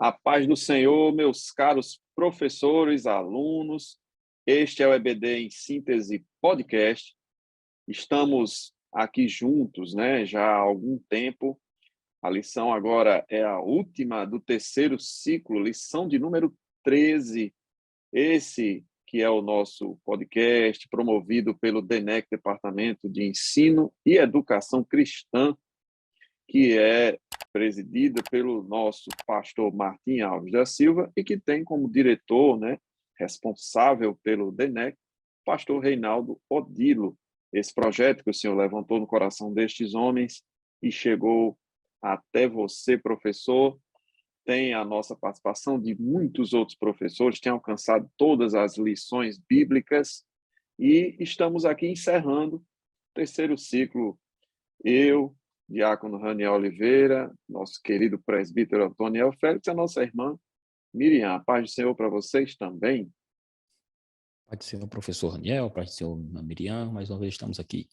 A paz do Senhor, meus caros professores, alunos. Este é o EBD em Síntese Podcast. Estamos aqui juntos, né, já há algum tempo. A lição agora é a última do terceiro ciclo, lição de número 13. Esse que é o nosso podcast promovido pelo DENEC, Departamento de Ensino e Educação Cristã, que é presidida pelo nosso pastor Martim Alves da Silva e que tem como diretor, né, responsável pelo DENEC, o pastor Reinaldo Odilo. Esse projeto que o Senhor levantou no coração destes homens e chegou até você, professor, tem a nossa participação de muitos outros professores, tem alcançado todas as lições bíblicas e estamos aqui encerrando o terceiro ciclo. Eu, diácono Raniel Oliveira, nosso querido presbítero Antoniel Félix, a nossa irmã Miriam. A paz do Senhor para vocês também. Paz do Senhor, professor Raniel, paz do Senhor, Miriam, mais uma vez estamos aqui.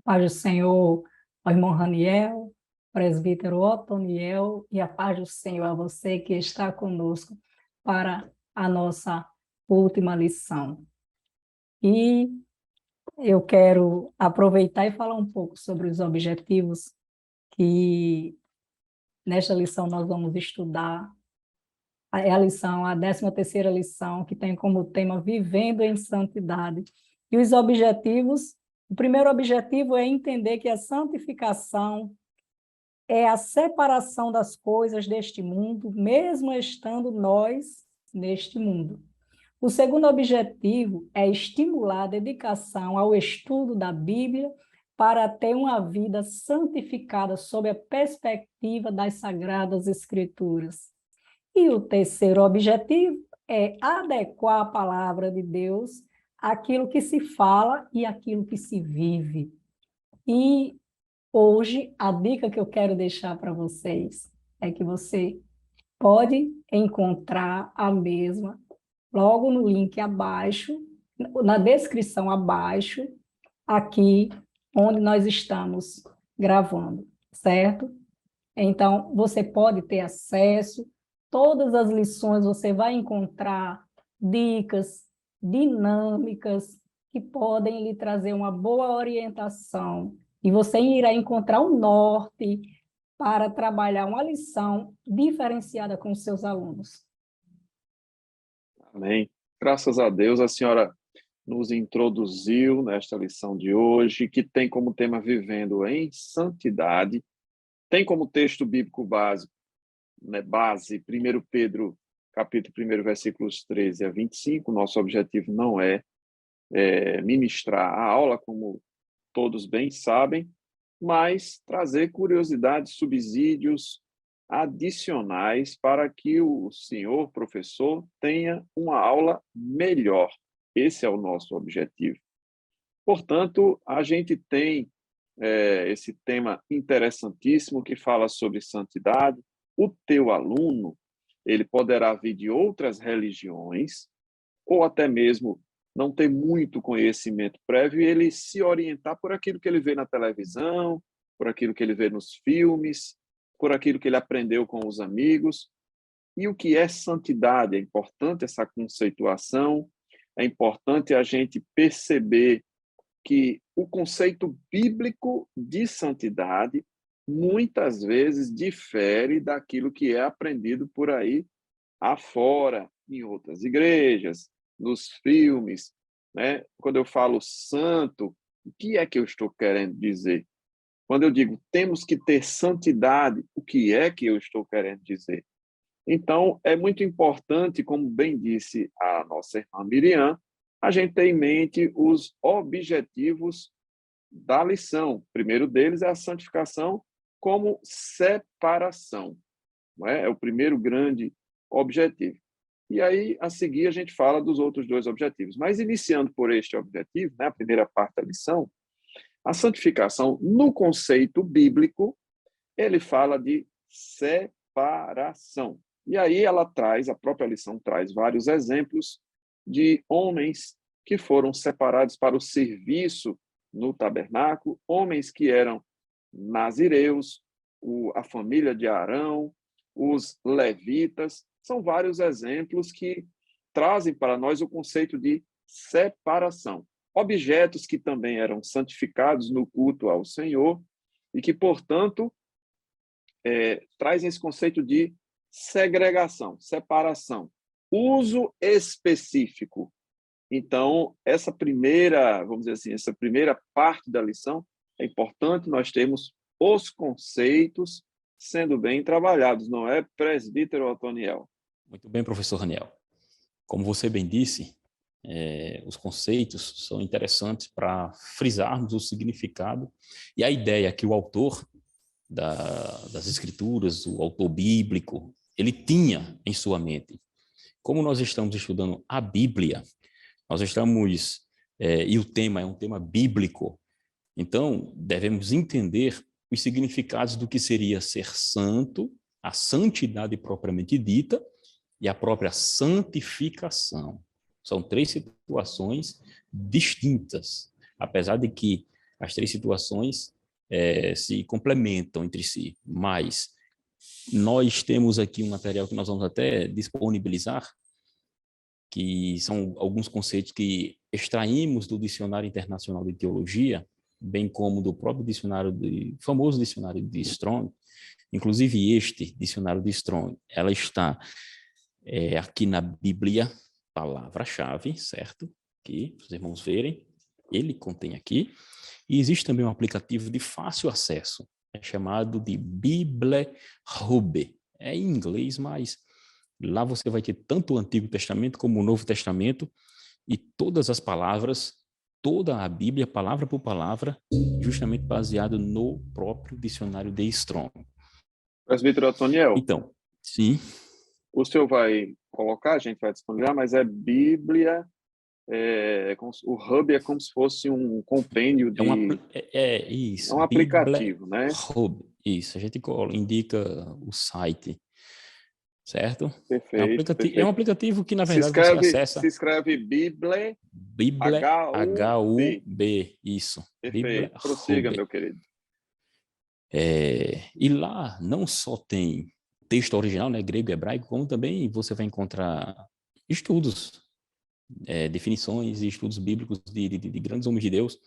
Paz do Senhor, ao irmão Raniel, presbítero Otoniel, e a paz do Senhor a você que está conosco para a nossa última lição. E eu quero aproveitar e falar um pouco sobre os objetivos que nesta lição nós vamos estudar. É a 13ª lição, que tem como tema Vivendo em Santidade. E os objetivos, o primeiro objetivo é entender que a santificação é a separação das coisas deste mundo, mesmo estando nós neste mundo. O segundo objetivo é estimular a dedicação ao estudo da Bíblia para ter uma vida santificada sob a perspectiva das Sagradas Escrituras. E o terceiro objetivo é adequar a palavra de Deus àquilo que se fala e àquilo que se vive. E hoje, a dica que eu quero deixar para vocês é que você pode encontrar a mesma logo no link abaixo, na descrição abaixo, aqui onde nós estamos gravando, certo? Então, você pode ter acesso, todas as lições você vai encontrar dicas, dinâmicas, que podem lhe trazer uma boa orientação, e você irá encontrar um norte para trabalhar uma lição diferenciada com os seus alunos. Amém. Graças a Deus, a senhora nos introduziu nesta lição de hoje, que tem como tema Vivendo em Santidade, tem como texto bíblico básico, né, base 1 Pedro, capítulo 1, versículos 13 a 25. Nosso objetivo não é ministrar a aula, como todos bem sabem, mas trazer curiosidades, subsídios adicionais para que o senhor professor tenha uma aula melhor. Esse é o nosso objetivo. Portanto, a gente tem esse tema interessantíssimo que fala sobre santidade. O teu aluno, ele poderá vir de outras religiões ou até mesmo não ter muito conhecimento prévio e ele se orientar por aquilo que ele vê na televisão, por aquilo que ele vê nos filmes, por aquilo que ele aprendeu com os amigos. E o que é santidade? É importante essa conceituação, é importante a gente perceber que o conceito bíblico de santidade muitas vezes difere daquilo que é aprendido por aí afora, em outras igrejas, nos filmes, né? Quando eu falo santo, o que é que eu estou querendo dizer? Quando eu digo temos que ter santidade, o que é que eu estou querendo dizer? Então, é muito importante, como bem disse a nossa irmã Miriam, a gente ter em mente os objetivos da lição. O primeiro deles é a santificação como separação, não é? É o primeiro grande objetivo. E aí, a seguir, a gente fala dos outros dois objetivos. Mas, iniciando por este objetivo, né, a primeira parte da lição, a santificação, no conceito bíblico, ele fala de separação. E aí ela traz, a própria lição traz vários exemplos de homens que foram separados para o serviço no tabernáculo, homens que eram nazireus, a família de Arão, os levitas, são vários exemplos que trazem para nós o conceito de separação. Objetos que também eram santificados no culto ao Senhor e que, portanto, trazem esse conceito de segregação, separação, uso específico. Então, essa primeira, vamos dizer assim, essa primeira parte da lição, é importante nós termos os conceitos sendo bem trabalhados, não é, presbítero Otoniel? Muito bem, professor Raniel. Como você bem disse, os conceitos são interessantes para frisarmos o significado e a ideia que o autor das Escrituras, o autor bíblico, ele tinha em sua mente. Como nós estamos estudando a Bíblia, nós estamos, e o tema é um tema bíblico, então devemos entender os significados do que seria ser santo, a santidade propriamente dita e a própria santificação. São três situações distintas, apesar de que as três situações se complementam entre si, mas nós temos aqui um material que nós vamos até disponibilizar, que são alguns conceitos que extraímos do Dicionário Internacional de Teologia, bem como do próprio famoso dicionário de Strong. Inclusive este dicionário de Strong, ela está aqui na Bíblia, palavra-chave, certo? Que os irmãos verem, ele contém aqui. E existe também um aplicativo de fácil acesso, chamado de BibleHub. É em inglês, mas lá você vai ter tanto o Antigo Testamento como o Novo Testamento e todas as palavras, toda a Bíblia, palavra por palavra, justamente baseado no próprio dicionário de Strong. Presbítero Otoniel. Então, sim. O senhor vai colocar, a gente vai disponibilizar, mas é Bíblia, o Hub é como se fosse um compêndio de... Isso. É um aplicativo, né? Hub, isso. A gente indica o site, certo? Perfeito, perfeito. É um aplicativo que, na verdade, você acessa... Se escreve Bible, H-U-B, isso. Perfeito. Prossiga, meu querido. E lá não só tem texto original, né, grego e hebraico, como também você vai encontrar estudos, definições e estudos bíblicos de grandes homens de Deus.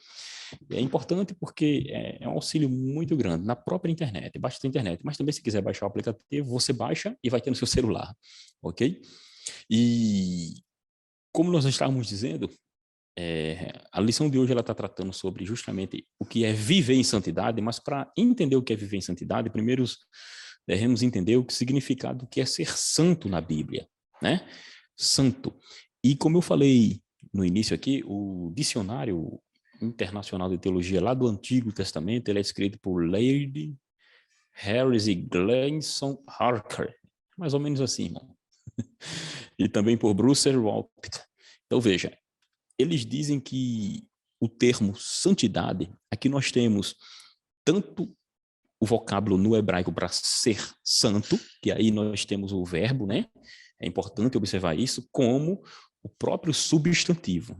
É importante porque é um auxílio muito grande na própria internet, baixa a internet, mas também se quiser baixar o aplicativo, você baixa e vai ter no seu celular, ok? E como nós estávamos dizendo, a lição de hoje ela está tratando sobre justamente o que é viver em santidade, mas para entender o que é viver em santidade, primeiro devemos entender o significado do que é ser santo na Bíblia, né? Santo. E como eu falei no início aqui, o Dicionário Internacional de Teologia lá do Antigo Testamento, ele é escrito por Lady Harris e Gleason Harker, mais ou menos assim, irmão. E também por Bruce Waltke. Então veja, eles dizem que o termo santidade, aqui nós temos tanto o vocábulo no hebraico para ser santo, que aí nós temos o verbo, né? É importante observar isso, como o próprio substantivo.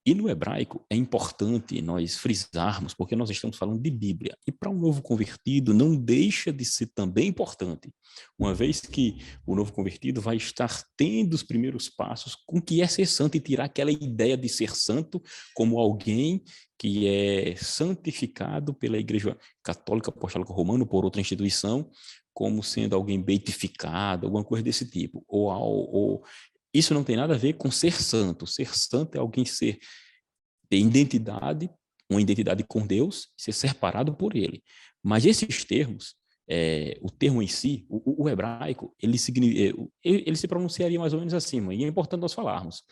E no hebraico é importante nós frisarmos, porque nós estamos falando de Bíblia. E para um novo convertido não deixa de ser também importante, uma vez que o novo convertido vai estar tendo os primeiros passos com o que é ser santo e tirar aquela ideia de ser santo como alguém que é santificado pela Igreja Católica Apostólica Romana ou por outra instituição, como sendo alguém beatificado, alguma coisa desse tipo. Isso não tem nada a ver com ser santo. Ser santo é alguém ter identidade, uma identidade com Deus, ser separado por Ele. Mas esses termos, o termo em si, o hebraico, ele se pronunciaria mais ou menos assim, e é importante nós falarmos.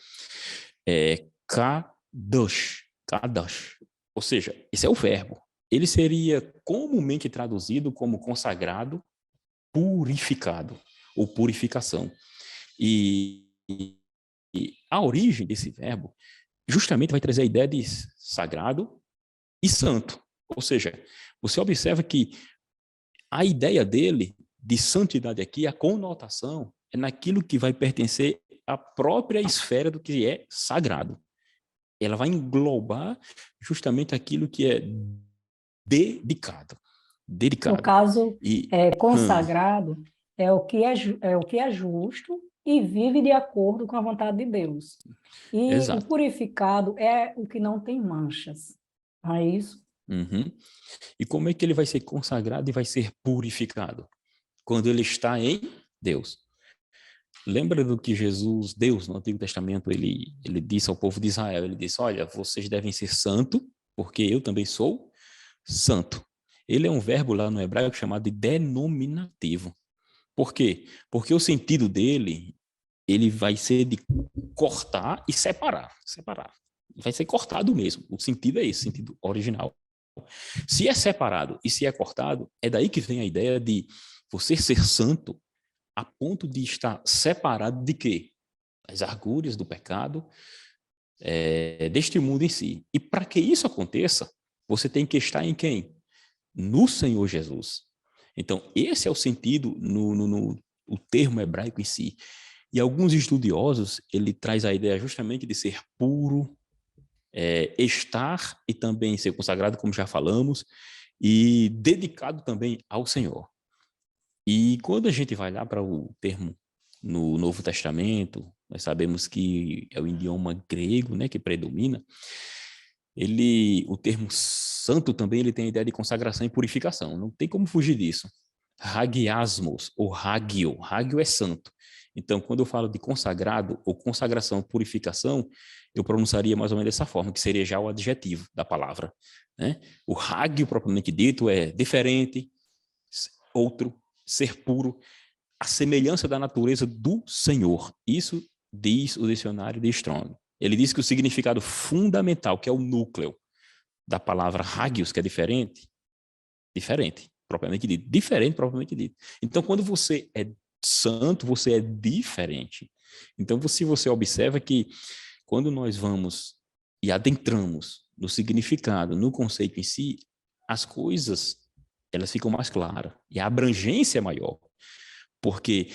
Kadosh, Kadosh. Ou seja, esse é o verbo. Ele seria comumente traduzido como consagrado, purificado, ou purificação. E a origem desse verbo justamente vai trazer a ideia de sagrado e santo. Ou seja, você observa que a ideia dele de santidade aqui, a conotação, é naquilo que vai pertencer à própria esfera do que é sagrado. Ela vai englobar justamente aquilo que é dedicado. dedicado. No caso, E, consagrado é o que é o que é justo e vive de acordo com a vontade de Deus. E o exato. purificado é o que não tem manchas. Não é isso? Uhum. E como é que ele vai ser consagrado e vai ser purificado? Quando ele está em Deus. Lembra do que Jesus, Deus, no Antigo Testamento, ele disse ao povo de Israel, ele disse, olha, vocês devem ser santo, porque eu também sou santo. Ele é um verbo lá no hebraico chamado de denominativo. Por quê? Porque o sentido dele, ele vai ser de cortar e separar. Separar. Vai ser cortado mesmo. O sentido é esse, o sentido original. Se é separado e se é cortado, é daí que vem a ideia de você ser santo a ponto de estar separado de quê? Das argúrias do pecado, deste mundo em si. E para que isso aconteça, você tem que estar em quem? No Senhor Jesus. Então, esse é o sentido no o termo hebraico em si. E alguns estudiosos, ele traz a ideia justamente de ser puro, estar e também ser consagrado, como já falamos, e dedicado também ao Senhor. E quando a gente vai lá para o termo no Novo Testamento, nós sabemos que é o idioma grego, né, que predomina. O termo santo também ele tem a ideia de consagração e purificação. Não tem como fugir disso. Hagiasmos ou hagio. Hagio é santo. Então, quando eu falo de consagrado ou consagração, purificação, eu pronunciaria mais ou menos dessa forma, que seria já o adjetivo da palavra, né? O hagio, propriamente dito, é diferente, outro, ser puro, a semelhança da natureza do Senhor. Isso diz o dicionário de Strong. Ele diz que o significado fundamental, que é o núcleo da palavra hagios, que é diferente, propriamente dito. Diferente, propriamente dito. Então, quando você é santo, você é diferente. Então, se você observa que quando nós vamos e adentramos no significado, no conceito em si, as coisas elas ficam mais claras e a abrangência é maior. Porque,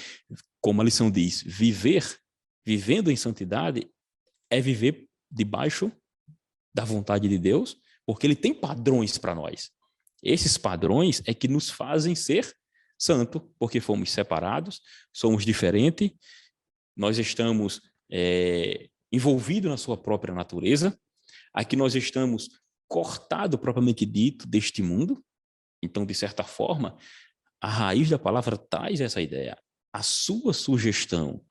como a lição diz, vivendo em santidade, é viver debaixo da vontade de Deus, porque ele tem padrões para nós. Esses padrões é que nos fazem ser santo, porque fomos separados, somos diferentes, nós estamos envolvidos na sua própria natureza, aqui nós estamos cortados, propriamente dito, deste mundo. Então, de certa forma, a raiz da palavra traz essa ideia. A sugestão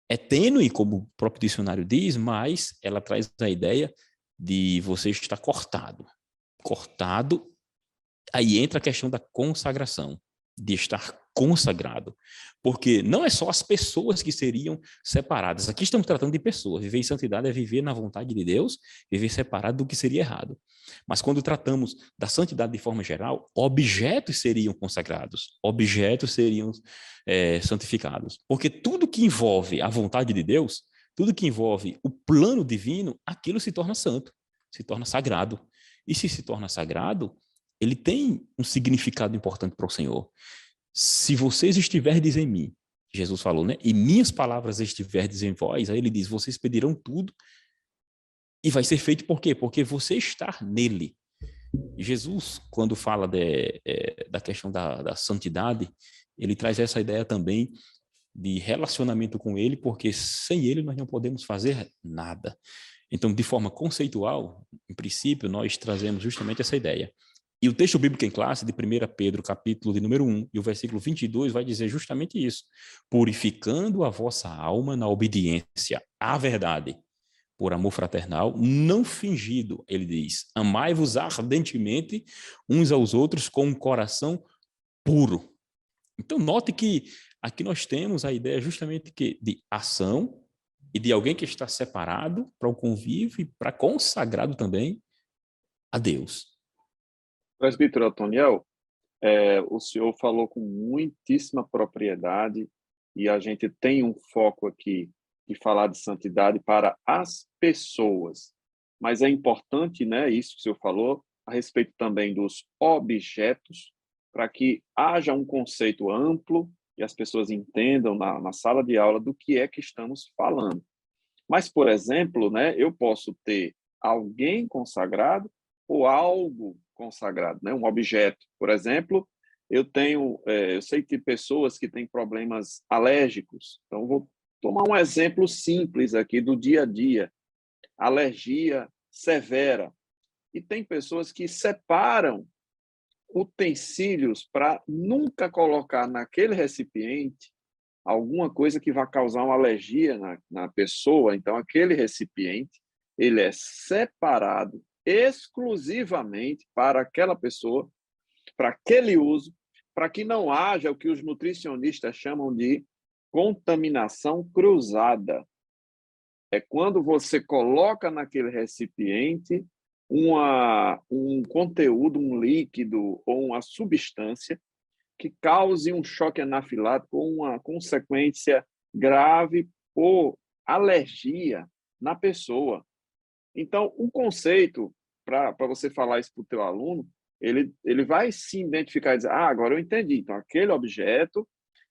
é tênue, como o próprio dicionário diz, mas ela traz a ideia de você estar cortado. Cortado, aí entra a questão da consagração, de estar consagrado. Porque não é só as pessoas que seriam separadas. Aqui estamos tratando de pessoas. Viver em santidade é viver na vontade de Deus, viver separado do que seria errado. Mas quando tratamos da santidade de forma geral, objetos seriam consagrados, objetos seriam santificados. Porque tudo que envolve a vontade de Deus, tudo que envolve o plano divino, aquilo se torna santo, se torna sagrado. E se torna sagrado, ele tem um significado importante para o Senhor. Se vocês estiverdes em mim, Jesus falou, né? E minhas palavras estiverdes em vós, aí ele diz, vocês pedirão tudo e vai ser feito por quê? Porque você está nele. Jesus, quando fala da questão da santidade, ele traz essa ideia também de relacionamento com ele, porque sem ele nós não podemos fazer nada. Então, de forma conceitual, em princípio, nós trazemos justamente essa ideia. E o texto bíblico em classe de 1 Pedro, capítulo de número 1, e o versículo 22 vai dizer justamente isso. Purificando a vossa alma na obediência à verdade, por amor fraternal, não fingido, ele diz, amai-vos ardentemente uns aos outros com um coração puro. Então, note que aqui nós temos a ideia justamente de ação e de alguém que está separado para o convívio e para consagrado também a Deus. Presbítero Otoniel, o senhor falou com muitíssima propriedade e a gente tem um foco aqui de falar de santidade para as pessoas. Mas é importante, né, isso que o senhor falou, a respeito também dos objetos, para que haja um conceito amplo e as pessoas entendam na sala de aula do que é que estamos falando. Mas, por exemplo, né, eu posso ter alguém consagrado ou algo consagrado, né? Um objeto, por exemplo, eu sei que tem pessoas que têm problemas alérgicos, então vou tomar um exemplo simples aqui do dia a dia, alergia severa, e tem pessoas que separam utensílios para nunca colocar naquele recipiente alguma coisa que vai causar uma alergia na pessoa. Então, aquele recipiente ele é separado exclusivamente para aquela pessoa, para aquele uso, para que não haja o que os nutricionistas chamam de contaminação cruzada. É quando você coloca naquele recipiente um conteúdo, um líquido ou uma substância que cause um choque anafilático ou uma consequência grave por alergia na pessoa. Então, o conceito, para você falar isso para o teu aluno, ele vai se identificar e dizer, agora eu entendi. Então, aquele objeto,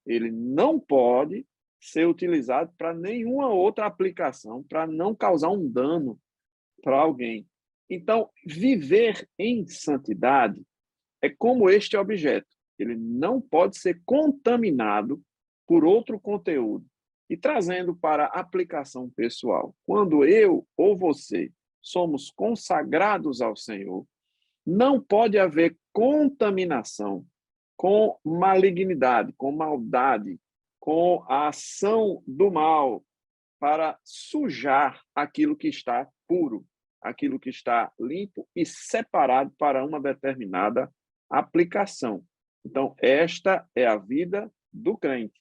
ele não pode ser utilizado para nenhuma outra aplicação, para não causar um dano para alguém. Então, viver em santidade é como este objeto. Ele não pode ser contaminado por outro conteúdo. E trazendo para a aplicação pessoal, quando eu ou você somos consagrados ao Senhor, não pode haver contaminação com malignidade, com maldade, com a ação do mal para sujar aquilo que está puro, aquilo que está limpo e separado para uma determinada aplicação. Então, esta é a vida do crente.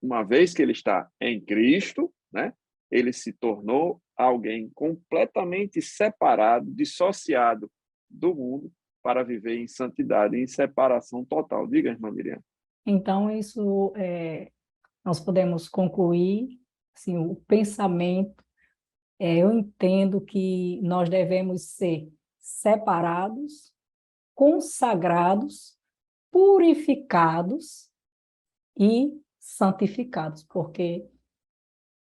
Uma vez que ele está em Cristo, né, ele se tornou alguém completamente separado, dissociado do mundo para viver em santidade, em separação total. Diga, irmã Miriam. Então, isso nós podemos concluir, assim, o pensamento, eu entendo que nós devemos ser separados, consagrados, purificados e santificados, porque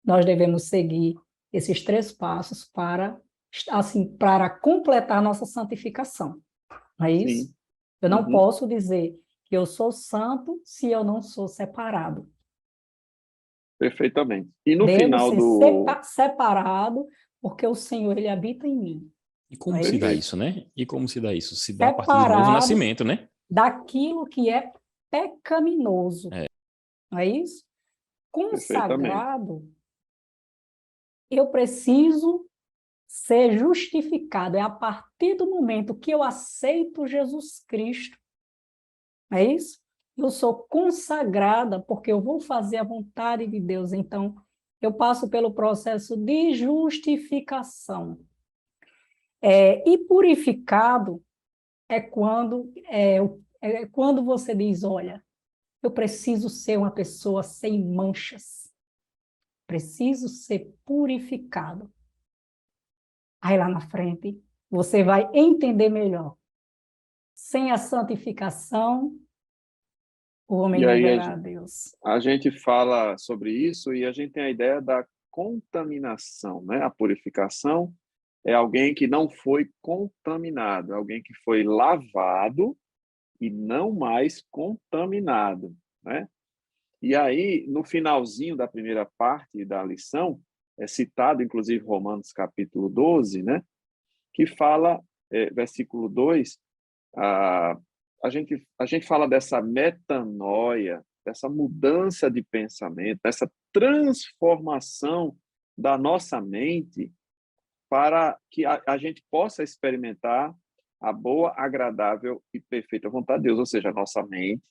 nós devemos seguir esses 3 passos para, assim, para completar nossa santificação. Não é isso? Sim. Eu não posso dizer que eu sou santo se eu não sou separado. Perfeitamente. E no Devo final ser separado, porque o Senhor, ele habita em mim. E como É se dá Perfeito. isso, né? E como se dá isso? Se dá a partir do novo Separado nascimento, né? daquilo que é pecaminoso. É. Não é isso? Perfeitamente. Consagrado, eu preciso ser justificado. É a partir do momento que eu aceito Jesus Cristo. É isso? Eu sou consagrada porque eu vou fazer a vontade de Deus. Então, eu passo pelo processo de justificação. E purificado é quando você diz, olha, eu preciso ser uma pessoa sem manchas. Preciso ser purificado. Aí lá na frente, você vai entender melhor. Sem a santificação, o homem E não aí verá a Deus. a gente fala sobre isso e a gente tem a ideia da contaminação, né? A purificação é alguém que não foi contaminado, alguém que foi lavado e não mais contaminado, né? E aí, no finalzinho da primeira parte da lição, é citado, inclusive, Romanos capítulo 12, né? Que fala, versículo 2, a, a gente fala dessa metanoia, dessa mudança de pensamento, dessa transformação da nossa mente para que a gente possa experimentar a boa, agradável e perfeita vontade de Deus, ou seja, a nossa mente,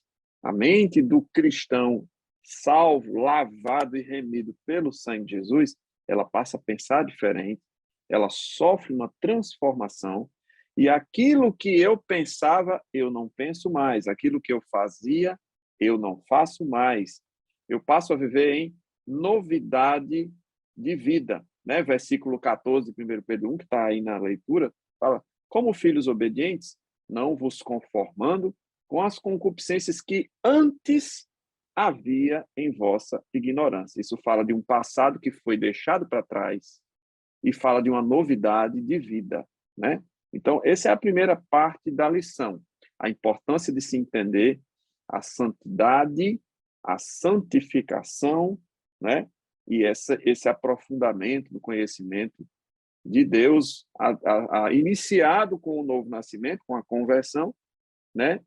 a mente do cristão salvo, lavado e remido pelo sangue de Jesus, ela passa a pensar diferente, ela sofre uma transformação e aquilo que eu pensava, eu não penso mais, aquilo que eu fazia, eu não faço mais. Eu passo a viver em novidade de vida, né? Versículo 14, 1 Pedro 1, que está aí na leitura, fala, como filhos obedientes, não vos conformando com as concupiscências que antes havia em vossa ignorância. Isso fala de um passado que foi deixado para trás e fala de uma novidade de vida, né? Então, essa é a primeira parte da lição, a importância de se entender a santidade, a santificação, né? E esse aprofundamento do conhecimento de Deus, iniciado com o novo nascimento, com a conversão, né?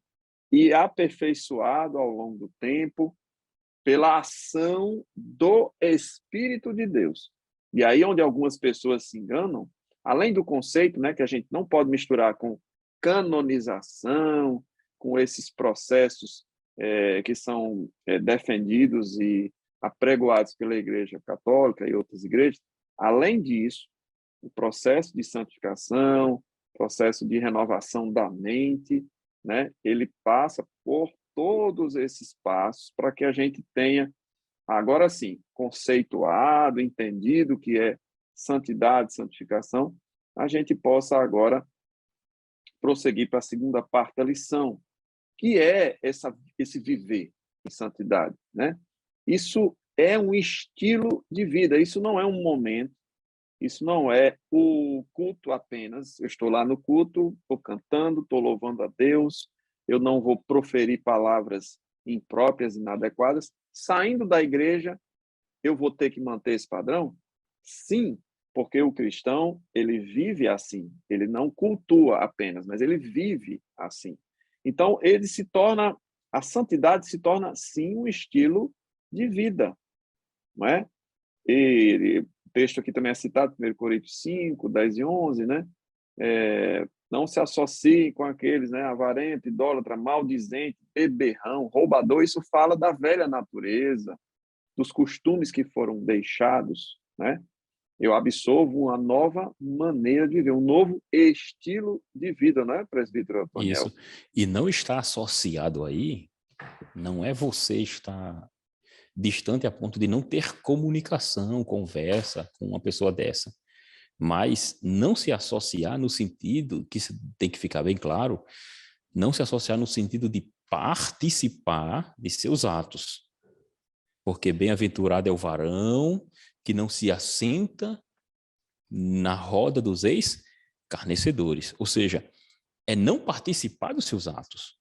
E aperfeiçoado ao longo do tempo pela ação do Espírito de Deus. E aí onde algumas pessoas se enganam, além do conceito, né, que a gente não pode misturar com canonização, com esses processos que são defendidos e apregoados pela Igreja Católica e outras igrejas, além disso, o processo de santificação, processo de renovação da mente, né, ele passa por todos esses passos para que a gente tenha, agora sim, conceituado, entendido o que é santidade, santificação, a gente possa agora prosseguir para a segunda parte da lição, que é esse viver em santidade, né? Isso é um estilo de vida, isso não é um momento, isso não é o culto apenas. Eu estou lá no culto, estou cantando, estou louvando a Deus, eu não vou proferir palavras impróprias, inadequadas. Saindo da igreja, eu vou ter que manter esse padrão? Sim, porque o cristão, ele vive assim. Ele não cultua apenas, mas ele vive assim. Então, a santidade se torna, sim, um estilo de vida, não é? E o texto aqui também é citado, 1 Coríntios 5, 10 e 11, né? Não se associem com aqueles, né? Avarento, idólatra, maldizente, beberrão, roubador. Isso fala da velha natureza, dos costumes que foram deixados, né? Eu absolvo uma nova maneira de viver, um novo estilo de vida, não é, presbítero Antoniel? Isso. E não está associado aí, não é você estar distante a ponto de não ter comunicação, conversa com uma pessoa dessa. Mas não se associar no sentido, que tem que ficar bem claro, não se associar no sentido de participar de seus atos. Porque bem-aventurado é o varão que não se assenta na roda dos escarnecedores. Ou seja, é não participar dos seus atos,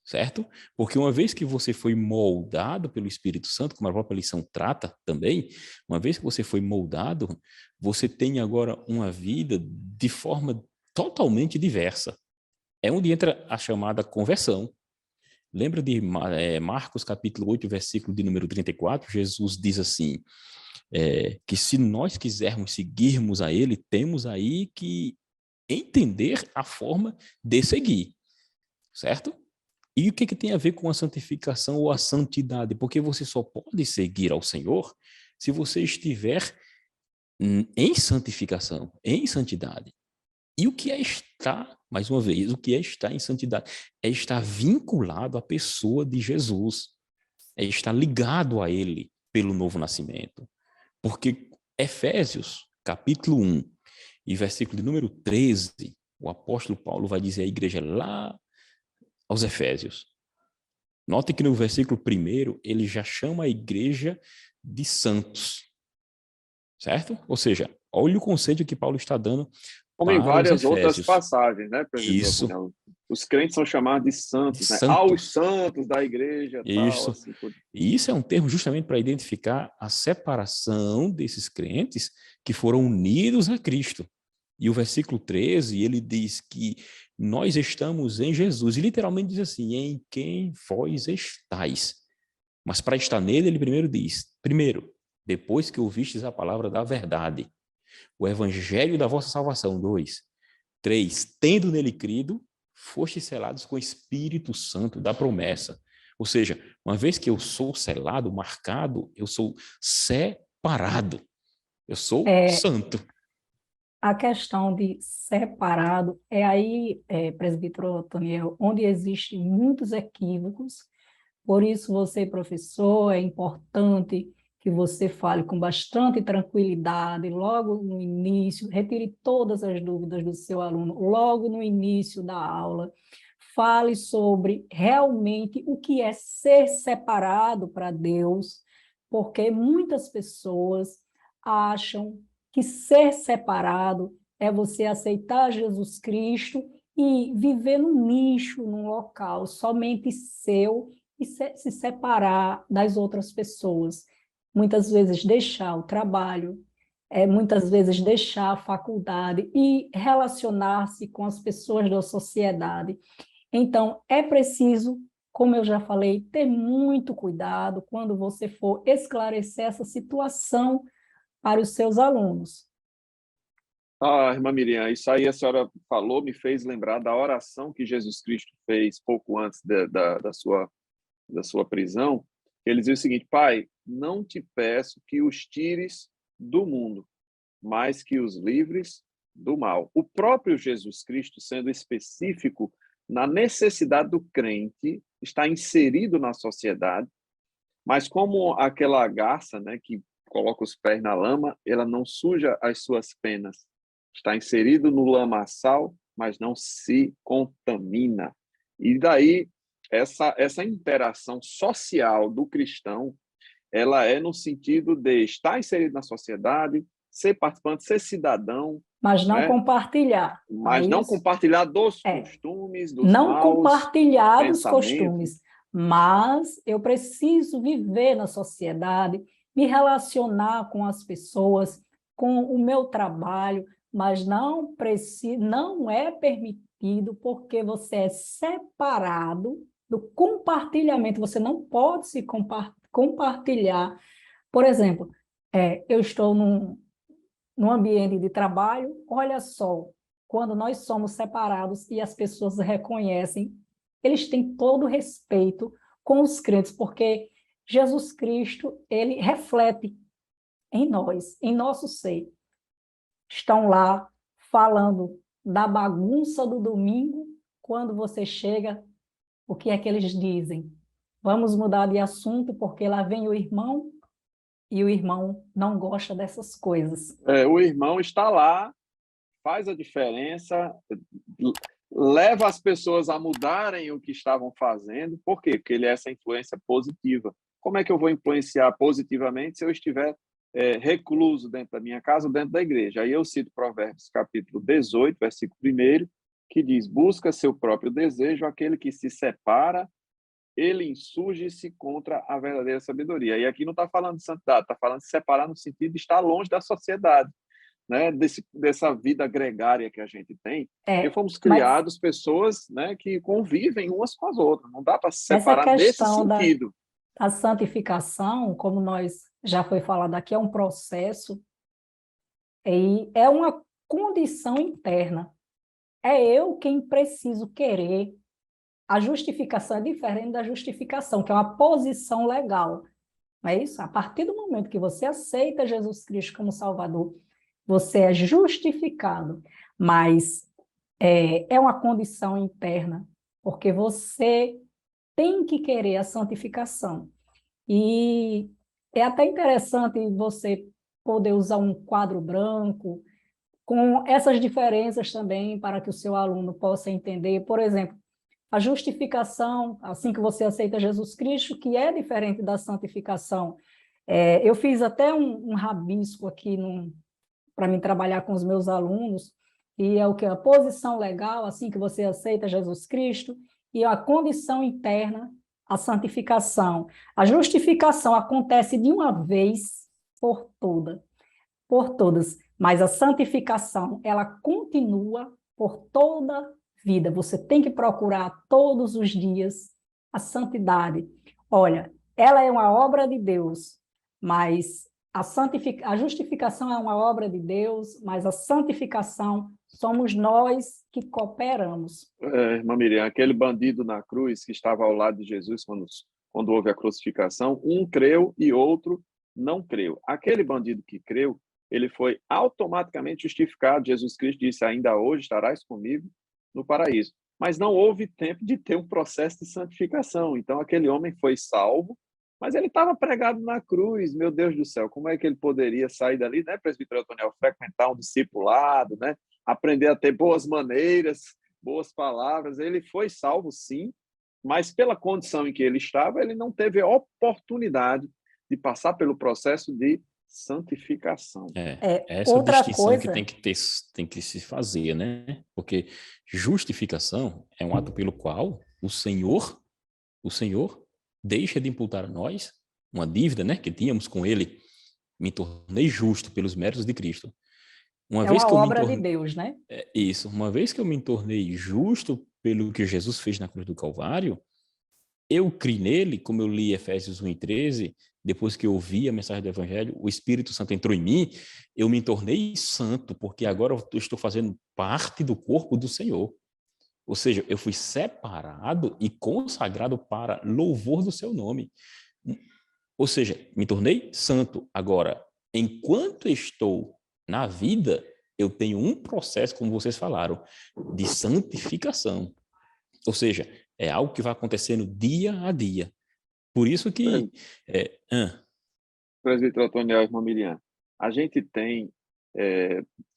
certo? Porque uma vez que você foi moldado pelo Espírito Santo, como a própria lição trata também, uma vez que você foi moldado, você tem agora uma vida de forma totalmente diversa. É onde entra a chamada conversão. Lembra de Marcos capítulo 8, versículo de número 34? Jesus diz assim, que se nós quisermos seguirmos a ele, temos aí que entender a forma de seguir, certo? E o que tem a ver com a santificação ou a santidade? Porque você só pode seguir ao Senhor se você estiver em santificação, em santidade. E o que é estar, mais uma vez, o que é estar em santidade? É estar vinculado à pessoa de Jesus, é estar ligado a Ele pelo novo nascimento. Porque Efésios, capítulo 1, e versículo de número 13, o apóstolo Paulo vai dizer à igreja lá aos Efésios. Note que no versículo 1, ele já chama a igreja de santos, certo? Ou seja, olha o conceito que Paulo está dando Como em para os várias outras Efésios. passagens, né, presbítero Isso, Antoniel? Os crentes são chamados de santos, né? Aos santos. santos da igreja, tal, Isso. assim por... E isso é um termo justamente para identificar a separação desses crentes que foram unidos a Cristo. E o versículo 13, ele diz que nós estamos em Jesus. E literalmente diz assim, em quem vós estáis. Mas para estar nele, ele primeiro diz, depois que ouvistes a palavra da verdade, o evangelho da vossa salvação, 2. 3, tendo nele crido, fostes selados com o Espírito Santo da promessa. Ou seja, uma vez que eu sou selado, marcado, eu sou separado. Eu sou É, santo. a questão de separado é aí, presbítero Otoniel, onde existem muitos equívocos. Por isso, você, professor, é importante que você fale com bastante tranquilidade, logo no início, retire todas as dúvidas do seu aluno, logo no início da aula. Fale sobre realmente o que é ser separado para Deus, porque muitas pessoas acham que ser separado é você aceitar Jesus Cristo e viver num nicho, num local somente seu e se separar das outras pessoas. Muitas vezes deixar o trabalho, muitas vezes deixar a faculdade e relacionar-se com as pessoas da sociedade. Então, é preciso, como eu já falei, ter muito cuidado quando você for esclarecer essa situação para os seus alunos. Irmã Miriam, isso aí a senhora falou, me fez lembrar da oração que Jesus Cristo fez pouco antes da sua prisão. Ele dizia o seguinte: Pai, não te peço que os tires do mundo, mas que os livres do mal. O próprio Jesus Cristo, sendo específico na necessidade do crente, está inserido na sociedade, mas como aquela garça, né, que coloca os pés na lama, ela não suja as suas penas. Está inserido no lamaçal, mas não se contamina. E daí, essa interação social do cristão, ela é no sentido de estar inserido na sociedade, ser participante, ser cidadão, mas não né? compartilhar. Mas não compartilhar dos costumes, dos não maus compartilhar dos pensamentos. costumes, mas eu preciso viver na sociedade, me relacionar com as pessoas, com o meu trabalho, mas não é permitido porque você é separado do compartilhamento, você não pode se compartilhar. Por exemplo, eu estou num ambiente de trabalho, olha só, quando nós somos separados e as pessoas reconhecem, eles têm todo o respeito com os crentes, porque Jesus Cristo, ele reflete em nós, em nosso ser. Estão lá falando da bagunça do domingo, quando você chega, o que é que eles dizem? Vamos mudar de assunto, porque lá vem o irmão, e o irmão não gosta dessas coisas. O irmão está lá, faz a diferença, leva as pessoas a mudarem o que estavam fazendo. Por quê? Porque ele é essa influência positiva. Como é que eu vou influenciar positivamente se eu estiver recluso dentro da minha casa ou dentro da igreja? Aí eu cito Provérbios capítulo 18, versículo 1, que diz: busca seu próprio desejo, aquele que se separa, ele insurge-se contra a verdadeira sabedoria. E aqui não está falando de santidade, está falando de separar no sentido de estar longe da sociedade, né? Dessa vida gregária que a gente tem. Porque fomos criados pessoas, né, que convivem umas com as outras. Não dá para separar nesse sentido. A santificação, como nós já foi falado aqui, é um processo e é uma condição interna. É eu quem preciso querer. A justificação é diferente da justificação, que é uma posição legal. Não é isso? A partir do momento que você aceita Jesus Cristo como Salvador, você é justificado, mas é uma condição interna, porque você tem que querer a santificação. E é até interessante você poder usar um quadro branco, com essas diferenças também, para que o seu aluno possa entender. Por exemplo, a justificação, assim que você aceita Jesus Cristo, que é diferente da santificação. Eu fiz até um rabisco aqui para mim trabalhar com os meus alunos, e é o que? A posição legal, assim que você aceita Jesus Cristo, e a condição interna, a santificação. A justificação acontece de uma vez por todas, mas a santificação, ela continua por toda vida. Você tem que procurar todos os dias a santidade. Olha, ela é uma obra de Deus, mas a justificação é uma obra de Deus, mas a santificação somos nós que cooperamos. Irmã Miriam, aquele bandido na cruz que estava ao lado de Jesus quando houve a crucificação, um creu e outro não creu. Aquele bandido que creu, ele foi automaticamente justificado. Jesus Cristo disse: ainda hoje estarás comigo no paraíso. Mas não houve tempo de ter um processo de santificação. Então, aquele homem foi salvo, mas ele estava pregado na cruz. Meu Deus do céu, como é que ele poderia sair dali, né, presbítero Otoniel, frequentar um discipulado, né, aprender a ter boas maneiras, boas palavras? Ele foi salvo, sim, mas pela condição em que ele estava, ele não teve a oportunidade de passar pelo processo de santificação. Essa Outra distinção coisa, que tem que se fazer, né? Porque justificação é um ato pelo qual o Senhor deixa de imputar a nós uma dívida, né, que tínhamos com ele. Me tornei justo pelos méritos de Cristo. Uma é vez uma que eu me obra de tornei Deus, né? uma vez que eu me tornei justo pelo que Jesus fez na cruz do Calvário, eu criei nele, como eu li Efésios 1:13, depois que eu ouvi a mensagem do Evangelho, o Espírito Santo entrou em mim, eu me tornei santo, porque agora eu estou fazendo parte do corpo do Senhor. Ou seja, eu fui separado e consagrado para louvor do seu nome. Ou seja, me tornei santo. Agora, enquanto estou na vida, eu tenho um processo, como vocês falaram, de santificação. Ou seja, é algo que vai acontecendo dia a dia. Por isso que... Presbítero Otoniel e irmã Miriam, a gente tem,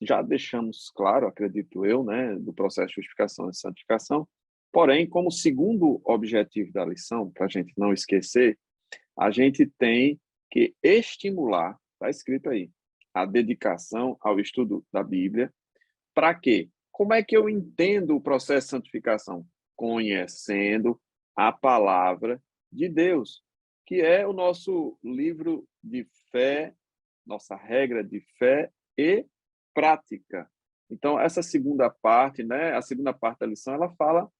já deixamos claro, acredito eu, né, do processo de justificação e santificação, porém, como segundo objetivo da lição, para a gente não esquecer, a gente tem que estimular, está escrito aí, a dedicação ao estudo da Bíblia. Para quê? Como é que eu entendo o processo de santificação? Conhecendo a palavra de Deus, que é o nosso livro de fé, nossa regra de fé e prática. Então, essa segunda parte, né, a segunda parte da lição, ela fala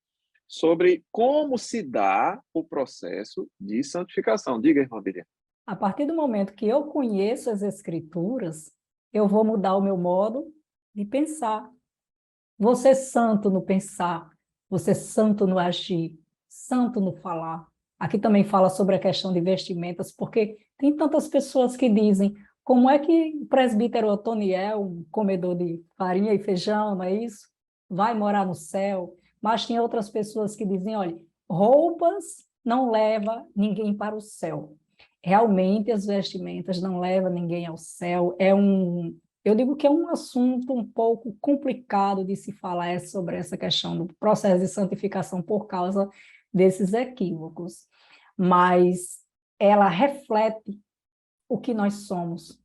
sobre como se dá o processo de santificação. Diga, irmã Miriam. A partir do momento que eu conheço as Escrituras, eu vou mudar o meu modo de pensar. Vou ser santo no pensar, vou ser santo no agir, santo no falar. Aqui também fala sobre a questão de vestimentas, porque tem tantas pessoas que dizem como é que o presbítero Otoniel, um comedor de farinha e feijão, não é isso? Vai morar no céu. Mas tem outras pessoas que dizem, olha, roupas não leva ninguém para o céu. Realmente as vestimentas não levam ninguém ao céu. Eu digo que é um assunto um pouco complicado de se falar sobre essa questão do processo de santificação por causa desses equívocos, mas ela reflete o que nós somos.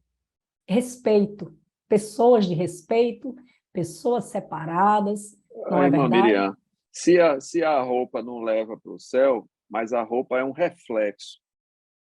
Respeito, pessoas de respeito, pessoas separadas, não é Irmã verdade? Miriam, se a roupa não leva para o céu, mas a roupa é um reflexo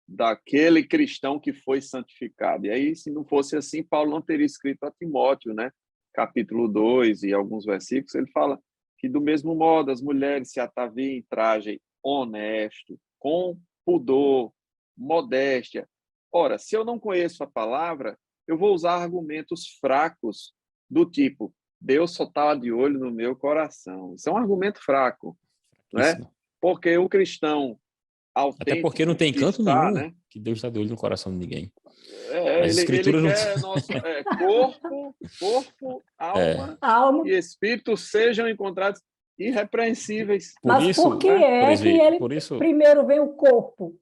daquele cristão que foi santificado. E aí, se não fosse assim, Paulo não teria escrito a Timóteo, né? Capítulo 2 e alguns versículos, ele fala que, do mesmo modo, as mulheres se ataviem em traje honesto, com pudor, modéstia. Ora, se eu não conheço a palavra, eu vou usar argumentos fracos do tipo, Deus só está de olho no meu coração. Isso é um argumento fraco, né? Porque o cristão autêntico, até porque não tem canto está, nenhum, né? que Deus está de olho no coração de ninguém. As escrituras ele quer nosso corpo, alma e espírito sejam encontrados irrepreensíveis. Mas por que é que ele primeiro vem o corpo?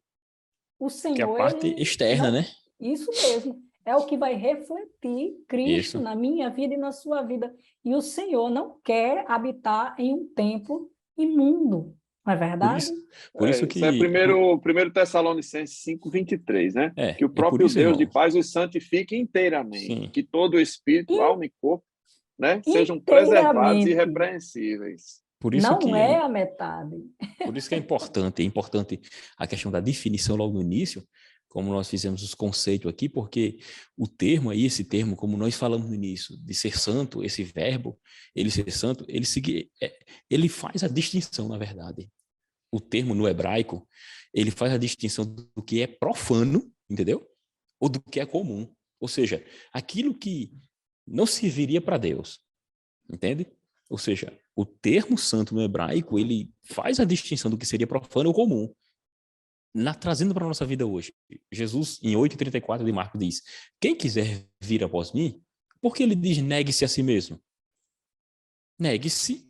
O Senhor, que é a parte externa, né? Isso mesmo. É o que vai refletir Cristo na minha vida e na sua vida. E o Senhor não quer habitar em um templo imundo. Não é verdade? Por isso que... Isso é 1 Tessalonicenses 5:23, né? Que o próprio Deus irmão, de paz os santifique inteiramente. Sim. Que todo o espírito, alma e corpo, né, sejam preservados e irrepreensíveis. Não é a metade. Por isso que é importante a questão da definição logo no início, como nós fizemos os conceitos aqui, porque o termo aí, esse termo, como nós falamos no início, de ser santo, esse verbo, ele ser santo, ele faz a distinção, na verdade. O termo no hebraico, ele faz a distinção do que é profano, entendeu? Ou do que é comum. Ou seja, aquilo que não serviria para Deus, entende? Ou seja, o termo santo no hebraico, ele faz a distinção do que seria profano ou comum. Trazendo para a nossa vida hoje, Jesus, em 8:34 de Marcos, diz, quem quiser vir após mim, porque ele diz, negue-se a si mesmo. Negue-se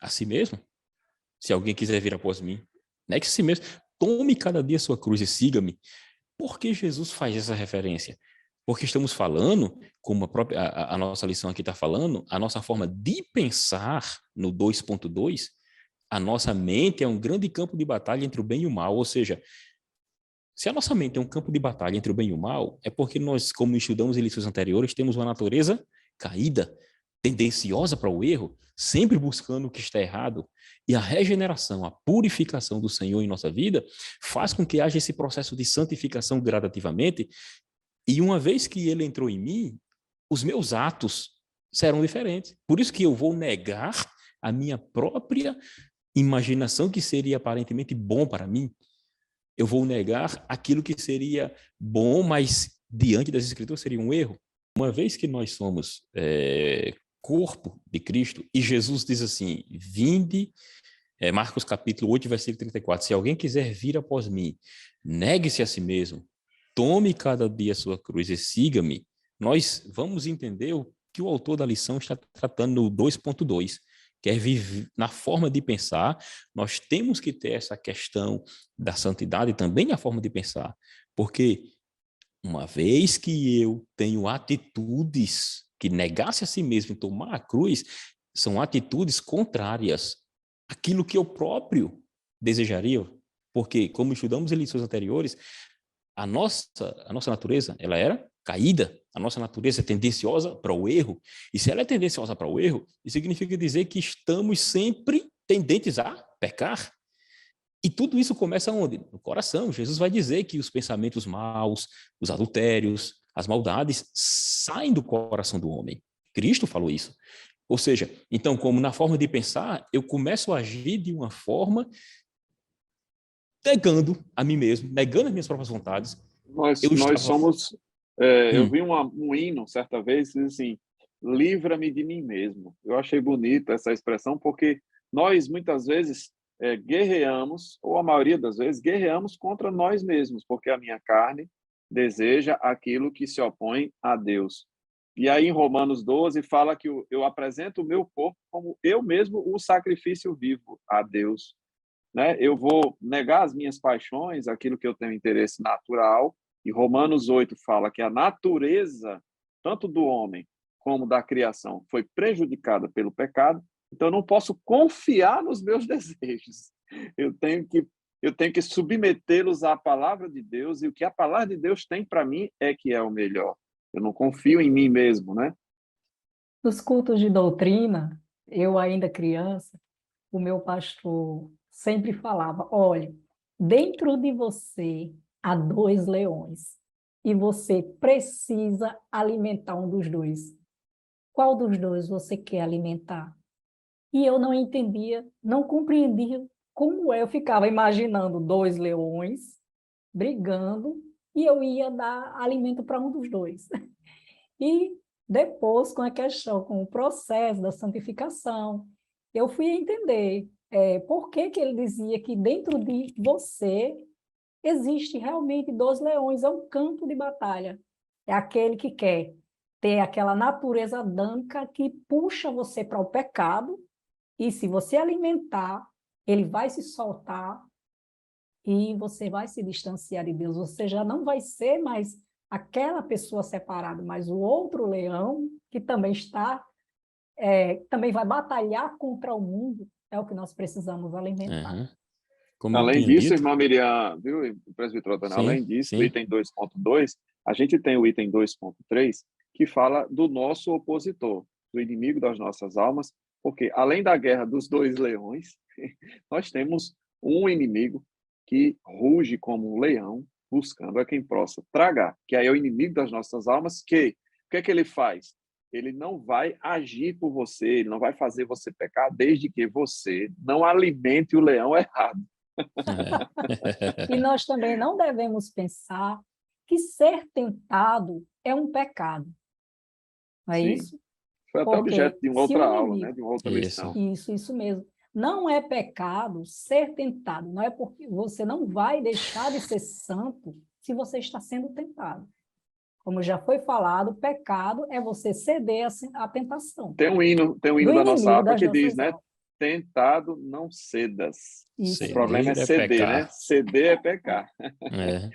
a si mesmo. Se alguém quiser vir após mim, negue-se a si mesmo. Tome cada dia a sua cruz e siga-me. Por que Jesus faz essa referência? Porque estamos falando, como a nossa lição aqui está falando, a nossa forma de pensar no 2.2, a nossa mente é um grande campo de batalha entre o bem e o mal. Ou seja, Se a nossa mente é um campo de batalha entre o bem e o mal, é porque nós, como estudamos em lições anteriores, temos uma natureza caída, tendenciosa para o erro, sempre buscando o que está errado. E a regeneração, a purificação do Senhor em nossa vida faz com que haja esse processo de santificação gradativamente. E uma vez que ele entrou em mim, os meus atos serão diferentes. Por isso que eu vou negar a minha própria imaginação que seria aparentemente bom para mim. Eu vou negar aquilo que seria bom, mas diante das Escrituras seria um erro. Uma vez que nós somos corpo de Cristo, e Jesus diz assim, vinde, Marcos capítulo 8, versículo 34, se alguém quiser vir após mim, negue-se a si mesmo, tome cada dia a sua cruz e siga-me. Nós vamos entender o que o autor da lição está tratando no 2.2, que é viver na forma de pensar. Nós temos que ter essa questão da santidade também a forma de pensar, porque uma vez que eu tenho atitudes que negasse a si mesmo e tomar a cruz, são atitudes contrárias àquilo que eu próprio desejaria, porque, como estudamos em lições anteriores, a nossa natureza, ela era caída, a nossa natureza é tendenciosa para o erro, e se ela é tendenciosa para o erro, isso significa dizer que estamos sempre tendentes a pecar. E tudo isso começa onde? No coração. Jesus vai dizer que os pensamentos maus, os adultérios, as maldades saem do coração do homem. Cristo falou isso. Ou seja, então, como na forma de pensar, eu começo a agir de uma forma negando a mim mesmo, negando as minhas próprias vontades. Nós somos... eu vi um hino, certa vez, diz assim, livra-me de mim mesmo. Eu achei bonita essa expressão, porque nós, muitas vezes, guerreamos, ou a maioria das vezes, guerreamos contra nós mesmos, porque a minha carne deseja aquilo que se opõe a Deus. E aí, em Romanos 12, fala que eu apresento o meu corpo como eu mesmo o sacrifício vivo a Deus. Né? Eu vou negar as minhas paixões, aquilo que eu tenho interesse natural, e Romanos 8 fala que a natureza, tanto do homem como da criação, foi prejudicada pelo pecado, então eu não posso confiar nos meus desejos. Eu tenho que submetê-los à palavra de Deus, e o que a palavra de Deus tem para mim é que é o melhor. Eu não confio em mim mesmo, né? Nos cultos de doutrina, eu ainda criança, o meu pastor sempre falava, olha, dentro de você há 2 leões e você precisa alimentar um dos 2. Qual dos 2 você quer alimentar? E eu não entendia, não compreendia como é. Eu ficava imaginando 2 leões brigando e eu ia dar alimento para um dos 2. E depois, com a questão, com o processo da santificação, eu fui entender por que ele dizia que dentro de você existe realmente 2 leões, é um campo de batalha. É aquele que quer ter aquela natureza adâmica que puxa você para o pecado, e se você alimentar, ele vai se soltar e você vai se distanciar de Deus. Você já não vai ser mais aquela pessoa separada, mas o outro leão que também também vai batalhar contra o mundo, é o que nós precisamos alimentar. Uhum. Como eu Além tinha disso, dito, irmã Miriam, viu, presbítero Antônio, além disso, do sim. item 2.2, a gente tem o item 2.3, que fala do nosso opositor, do inimigo das nossas almas, porque além da guerra dos 2 leões, nós temos um inimigo que ruge como um leão, buscando a quem possa tragar, que aí é o inimigo das nossas almas, que o que é que ele faz? Ele não vai agir por você, ele não vai fazer você pecar, desde que você não alimente o leão errado. E nós também não devemos pensar que ser tentado é um pecado. Não é Sim. isso? Foi até Porque objeto de uma se outra o aula, inimigo... né? De uma outra Isso. lição. Isso mesmo. Não é pecado ser tentado. Não é porque você não vai deixar de ser santo se você está sendo tentado. Como já foi falado, pecado é você ceder à tentação. Tem um hino Do da nossa inimigo APA das que diz, nossas né? almas. Tentado, não cedas. Isso O problema é Ceder é ceder, né? pecar. Ceder é pecar, É.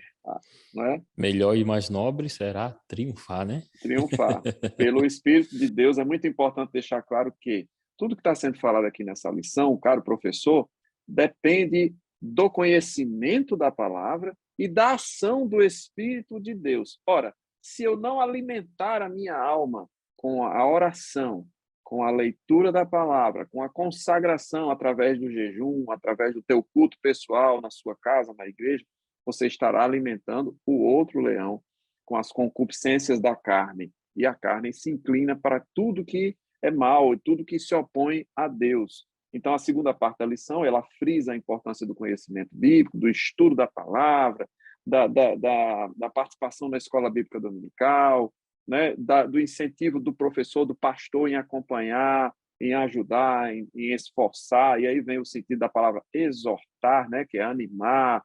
não é? Melhor e mais nobre será triunfar, né? Triunfar. Pelo Espírito de Deus, é muito importante deixar claro que tudo que está sendo falado aqui nessa lição, caro professor, depende do conhecimento da palavra e da ação do Espírito de Deus. Ora, se eu não alimentar a minha alma com a oração, com a leitura da palavra, com a consagração através do jejum, através do teu culto pessoal na sua casa, na igreja, você estará alimentando o outro leão com as concupiscências da carne. E a carne se inclina para tudo que é mal e tudo que se opõe a Deus. Então, a segunda parte da lição, ela frisa a importância do conhecimento bíblico, do estudo da palavra, da participação na escola bíblica dominical, né? Do incentivo do professor, do pastor em acompanhar, em ajudar, em esforçar. E aí vem o sentido da palavra exortar, né? Que é animar,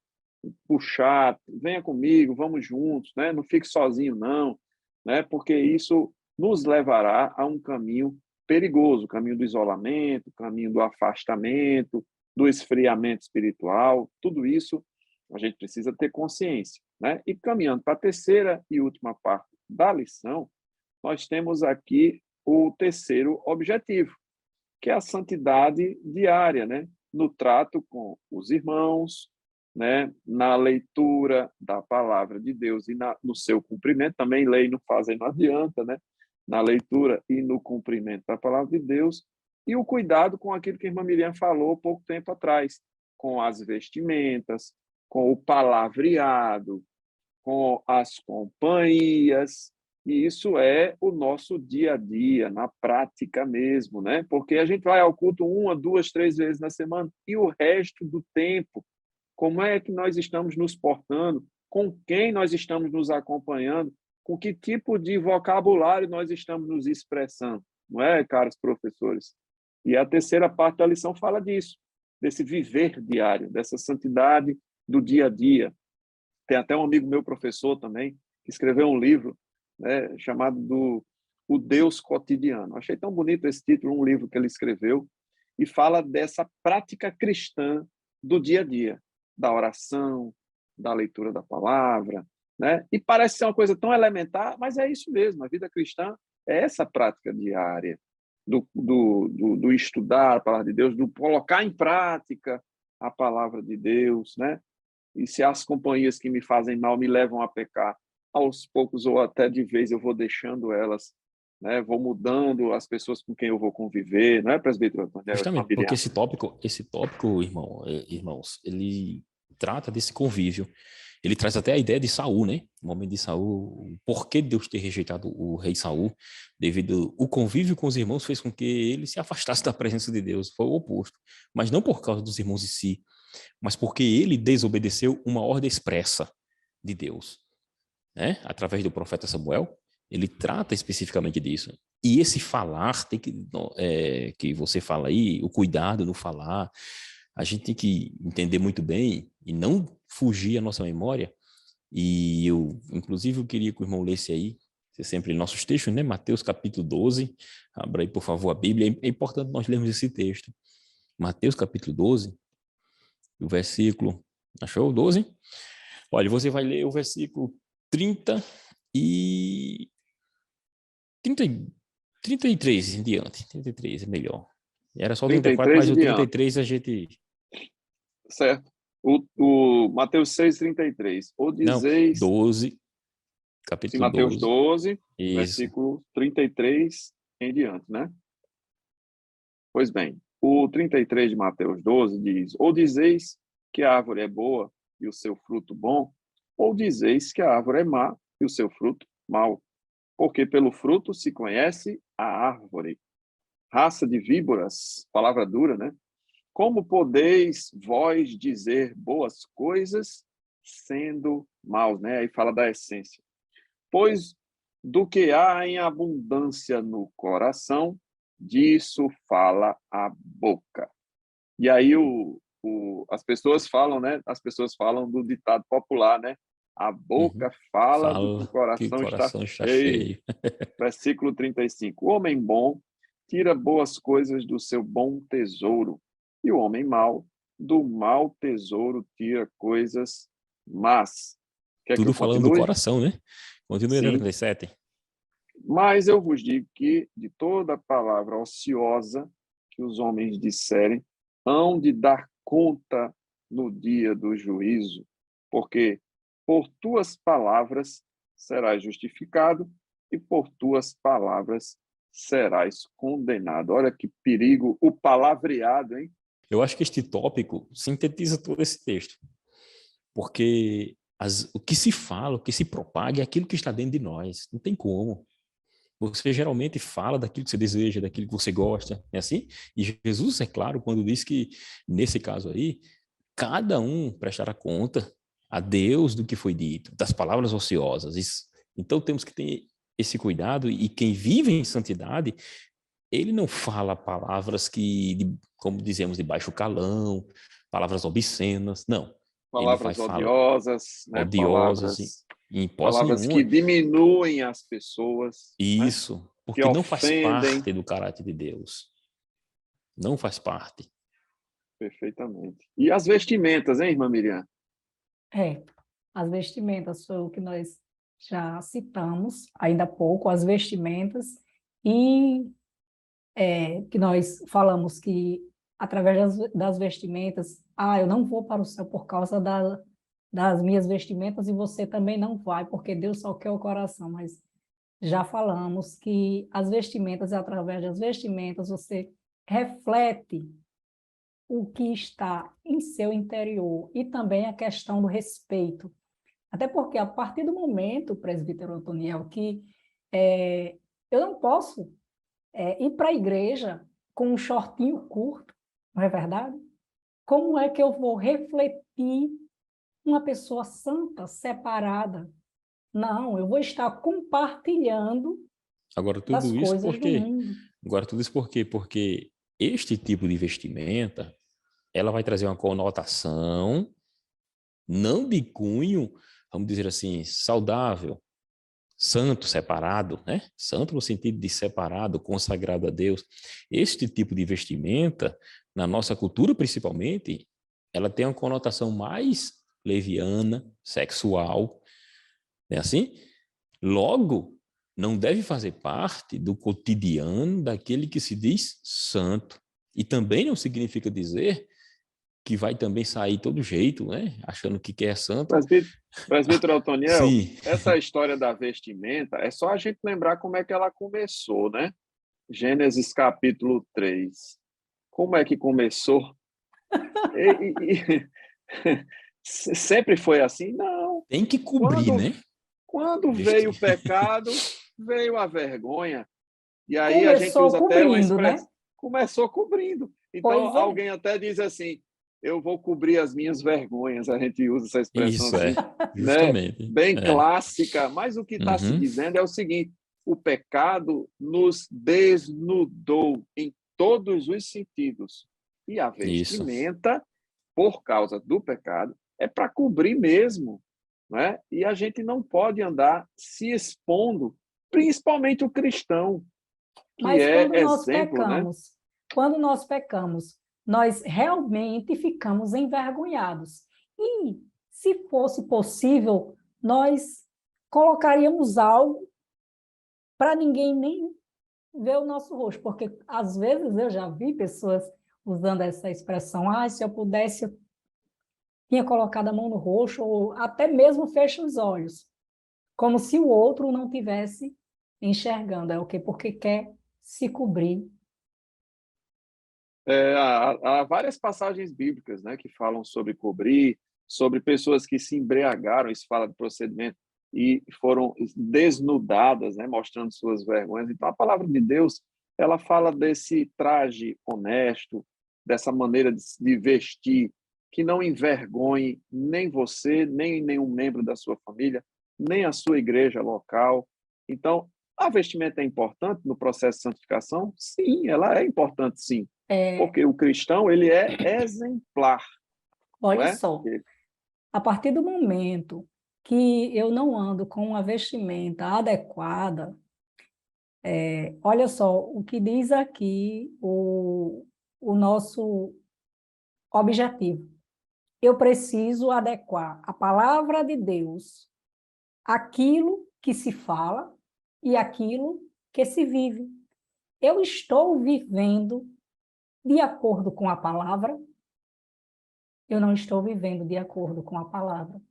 puxar, venha comigo, vamos juntos, né? Não fique sozinho, não, né? Porque isso nos levará a um caminho perigoso, o caminho do isolamento, o caminho do afastamento, do esfriamento espiritual. Tudo isso a gente precisa ter consciência, né? E caminhando para a terceira e última parte da lição, nós temos aqui o terceiro objetivo, que é a santidade diária, né? No trato com os irmãos, né? Na leitura da palavra de Deus e no seu cumprimento. Também lei não fazem, não adianta, né? Na leitura e no cumprimento da palavra de Deus, e o cuidado com aquilo que a irmã Miriam falou pouco tempo atrás, com as vestimentas, com o palavreado, com as companhias, e isso é o nosso dia a dia, na prática mesmo, né? Porque a gente vai ao culto 1, 2, 3 vezes na semana, e o resto do tempo, como é que nós estamos nos portando, com quem nós estamos nos acompanhando, com que tipo de vocabulário nós estamos nos expressando, não é, caros professores? E a terceira parte da lição fala disso, desse viver diário, dessa santidade do dia a dia. Tem até um amigo meu, professor também, que escreveu um livro, né, chamado O Deus Cotidiano. Achei tão bonito esse título, um livro que ele escreveu, e fala dessa prática cristã do dia a dia, da oração, da leitura da palavra, né? E parece ser uma coisa tão elementar, mas é isso mesmo, a vida cristã é essa prática diária do estudar a palavra de Deus, do colocar em prática a palavra de Deus, né? E se as companhias que me fazem mal me levam a pecar, aos poucos ou até de vez eu vou deixando elas, né? Vou mudando as pessoas com quem eu vou conviver, não é, presbítero Antônio? Justamente, porque esse tópico, irmãos, ele trata desse convívio. Ele traz até a ideia de Saul, né? O momento de Saul, o porquê de Deus ter rejeitado o rei Saul, devido o convívio com os irmãos fez com que ele se afastasse da presença de Deus. Foi o oposto. Mas não por causa dos irmãos em si, mas porque ele desobedeceu uma ordem expressa de Deus, né? Através do profeta Samuel, ele trata especificamente disso. E esse falar, que você fala aí, o cuidado no falar, a gente tem que entender muito bem e não fugir à nossa memória. E inclusive, eu queria que o irmão lesse aí, sempre nossos textos, né? Mateus capítulo 12, abra aí, por favor, a Bíblia. É importante nós lermos esse texto. Mateus capítulo 12, o versículo, achou? 12? Olha, você vai ler o versículo 30 e 30, 33 em diante. 33 é melhor. Era só o 34, 33 mas em o diante. 33 a gente... Certo. O Mateus 6:33. Ou Não, dizeis... 12, Sim, capítulo Mateus 12. 12, Isso. versículo 33 em diante, né? Pois bem, o 33 de Mateus 12 diz: ou dizeis que a árvore é boa e o seu fruto bom, ou dizeis que a árvore é má e o seu fruto mau. Porque pelo fruto se conhece a árvore. Raça de víboras, palavra dura, né? Como podeis vós dizer boas coisas sendo maus, né? Aí fala da essência. Pois do que há em abundância no coração, disso fala a boca. E aí as pessoas falam, né? As pessoas falam do ditado popular, né? A boca fala do que o Fala que o coração está coração está cheio. cheio. Versículo 35. O homem bom tira boas coisas do seu bom tesouro, e o homem mau do mau tesouro tira coisas más. Quer que Tudo eu falando do continue? coração, né? Continue no Sim. 37. Mas eu vos digo que de toda palavra ociosa que os homens disserem, hão de dar conta no dia do juízo, porque por tuas palavras serás justificado e por tuas palavras serás condenado. Olha que perigo, o palavreado, hein? Eu acho que este tópico sintetiza todo esse texto, porque o que se fala, o que se propaga é aquilo que está dentro de nós, não tem como. Você geralmente fala daquilo que você deseja, daquilo que você gosta, é assim? E Jesus, é claro, quando diz que, nesse caso aí, cada um prestará conta a Deus do que foi dito, das palavras ociosas. Então temos que ter esse cuidado, e quem vive em santidade, ele não fala palavras que, como dizemos, de baixo calão, palavras obscenas, não. Ele vai Palavras falar odiosas, né? odiosas, em hipótese Palavras que nenhuma. diminuem as pessoas, né? Isso, Que porque não faz ofendem. parte do caráter de Deus. Não faz parte. Perfeitamente. E as vestimentas, hein, irmã Miriam? As vestimentas foi o que nós já citamos ainda há pouco, as vestimentas, e que nós falamos que através das vestimentas, eu não vou para o céu por causa das minhas vestimentas e você também não vai, porque Deus só quer o coração, mas já falamos que as vestimentas, através das vestimentas, você reflete o que está em seu interior e também a questão do respeito. Até porque, a partir do momento, presbítero Otoniel, que eu não posso ir para a igreja com um shortinho curto, não é verdade? Como é que eu vou refletir uma pessoa santa, separada? Não, eu vou estar compartilhando Agora, das tudo isso coisas por do quê? mundo. Agora, tudo isso por quê? Porque este tipo de vestimenta, ela vai trazer uma conotação, não de cunho, vamos dizer assim, saudável, santo, separado, né? Santo no sentido de separado, consagrado a Deus. Este tipo de vestimenta, na nossa cultura principalmente, ela tem uma conotação mais leviana, sexual, é assim? Logo, não deve fazer parte do cotidiano daquele que se diz santo. E também não significa dizer que vai também sair todo jeito, né? Achando que quer santo. Presbítero Otoniel, Sim, essa história da vestimenta, é só a gente lembrar como é que ela começou, né? Gênesis capítulo 3. Como é que começou? Sempre foi assim? Não. tem que cobrir, Quando, né? quando veio o Vestir. pecado, veio a vergonha. E aí a gente Começou usa até uma cobrindo, né? expressão, começou cobrindo. Então, Pois é. alguém até diz assim, eu vou cobrir as minhas vergonhas. A gente usa essa expressão Isso assim, é, né? justamente. Bem É. clássica, mas o que está se Uhum. dizendo é o seguinte, o pecado nos desnudou em todos os sentidos. E a Isso. vestimenta, por causa do pecado, é para cobrir mesmo, né? E a gente não pode andar se expondo, principalmente o cristão, que Mas é exemplo, né? quando nós pecamos, nós realmente ficamos envergonhados. E, se fosse possível, nós colocaríamos algo para ninguém nem ver o nosso rosto, porque às vezes eu já vi pessoas usando essa expressão, se eu pudesse, eu tinha colocado a mão no rosto, ou até mesmo fecha os olhos, como se o outro não tivesse enxergando. É o quê? Porque quer se cobrir. Há várias passagens bíblicas, né, que falam sobre cobrir, sobre pessoas que se embriagaram, isso fala de procedimento, e foram desnudadas, né, mostrando suas vergonhas. Então, a palavra de Deus, ela fala desse traje honesto, dessa maneira de vestir, que não envergonhe nem você, nem nenhum membro da sua família, nem a sua igreja local. Então, a vestimenta é importante no processo de santificação? Sim, ela é importante, sim, É, porque o cristão, ele é exemplar, não olha é? só, a partir do momento que eu não ando com uma vestimenta adequada, olha só o que diz aqui o nosso objetivo. Eu preciso adequar a palavra de Deus àquilo que se fala e àquilo que se vive. Eu estou vivendo de acordo com a palavra, eu não estou vivendo de acordo com a palavra.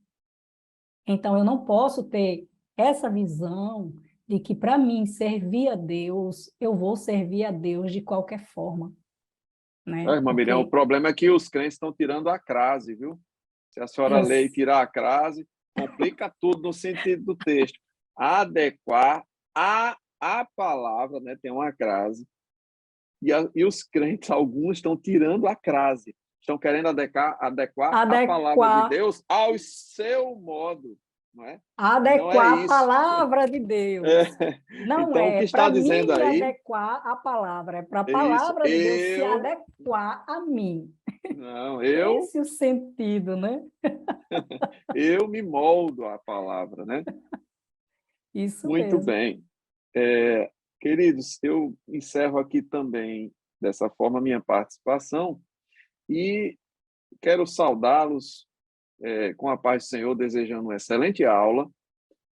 Então, eu não posso ter essa visão de que, para mim, servir a Deus, eu vou servir a Deus de qualquer forma, né? Irmã Miriam, o Porque problema é que os crentes estão tirando a crase, viu? Se a senhora eu, lê e tirar a crase, complica tudo no sentido do texto. Adequar a palavra, né? Tem uma crase. E os crentes, alguns, estão tirando a crase. Estão querendo adequar a palavra de adequar, Deus ao seu modo, não é? E não é adequar a isso. palavra de Deus. É. Não Então, o que é para está mim dizendo me aí adequar à palavra, é para a é isso. palavra de Deus se adequar a mim. Não, Esse é o sentido, né? eu me moldo à palavra, né? Isso Muito mesmo. bem. Queridos, eu encerro aqui também, dessa forma, a minha participação e quero saudá-los com a paz do Senhor, desejando uma excelente aula,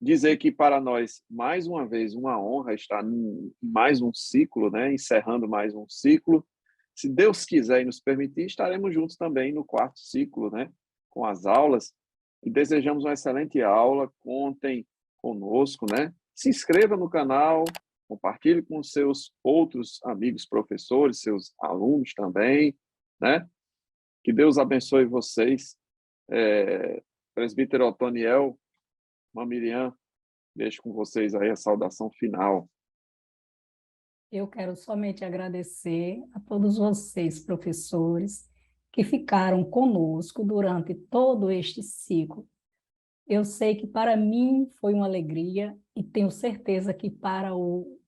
dizer que para nós, mais uma vez, uma honra estar em mais um ciclo, né? Encerrando mais um ciclo. Se Deus quiser e nos permitir, estaremos juntos também no quarto ciclo, né? Com as aulas. E desejamos uma excelente aula, contem conosco, né? Se inscreva no canal, compartilhe com seus outros amigos professores, seus alunos também, né? Que Deus abençoe vocês. Presbítero Otoniel, Irmã Miriam, deixo com vocês aí a saudação final. Eu quero somente agradecer a todos vocês, professores, que ficaram conosco durante todo este ciclo. Eu sei que para mim foi uma alegria e tenho certeza que para o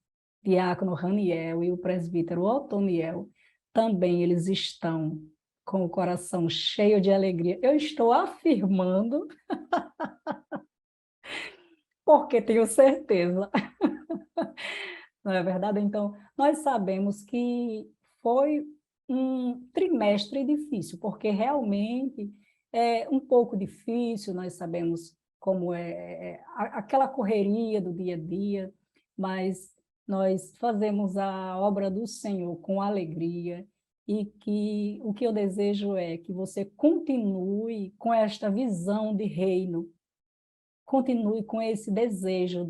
diácono Raniel e o presbítero Otoniel também eles estão com o coração cheio de alegria. Eu estou afirmando, porque tenho certeza. Não é verdade? Então, nós sabemos que foi um trimestre difícil, porque realmente é um pouco difícil, nós sabemos como é aquela correria do dia a dia, mas nós fazemos a obra do Senhor com alegria e que o que eu desejo é que você continue com esta visão de reino, continue com esse desejo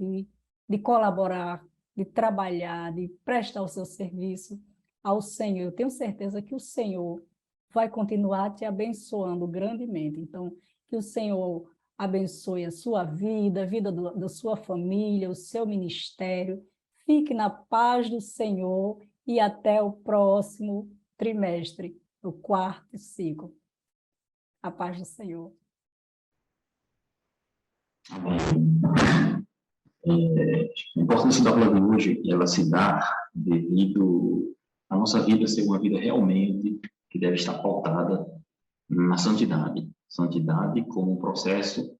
de colaborar, de trabalhar, de prestar o seu serviço ao Senhor. Eu tenho certeza que o Senhor vai continuar te abençoando grandemente. Então, que o Senhor abençoe a sua vida, a vida da sua família, o seu ministério. Fique na paz do Senhor e até o próximo trimestre, o quarto ciclo. A paz do Senhor. A importância da aula de hoje, ela se dá devido à nossa vida ser uma vida realmente que deve estar pautada na santidade. Santidade como um processo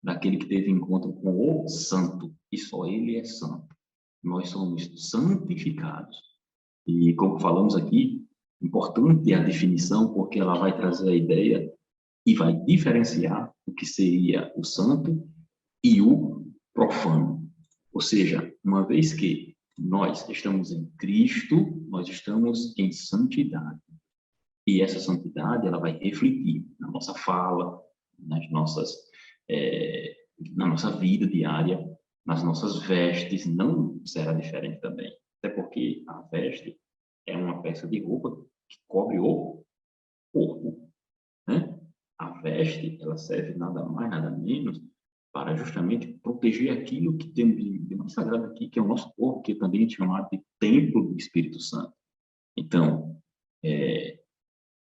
daquele que teve encontro com o santo, e só ele é santo. Nós somos santificados. E como falamos aqui, importante é a definição, porque ela vai trazer a ideia e vai diferenciar o que seria o santo e o profano. Ou seja, uma vez que nós estamos em Cristo, nós estamos em santidade. E essa santidade, ela vai refletir na nossa fala, nas nossas, na nossa vida diária, nas nossas vestes, não será diferente também. Até porque a veste é uma peça de roupa que cobre o corpo, né? A veste, ela serve nada mais, nada menos para justamente proteger aquilo que temos de mais sagrado aqui, que é o nosso corpo, que também é chamado de templo do Espírito Santo. Então,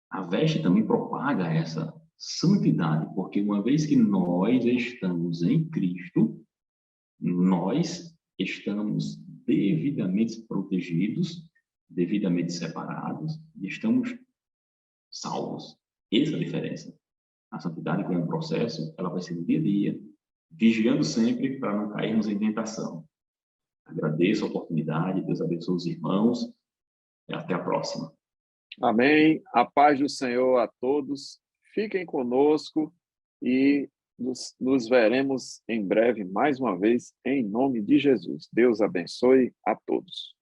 a veste também propaga essa santidade, porque uma vez que nós estamos em Cristo, nós estamos devidamente protegidos, devidamente separados e estamos salvos. Essa é a diferença. A santidade como um processo, ela vai ser no dia a dia, vigiando sempre para não cairmos em tentação. Agradeço a oportunidade, Deus abençoe os irmãos e até a próxima. Amém. A paz do Senhor a todos. Fiquem conosco e nos veremos em breve mais uma vez, em nome de Jesus. Deus abençoe a todos.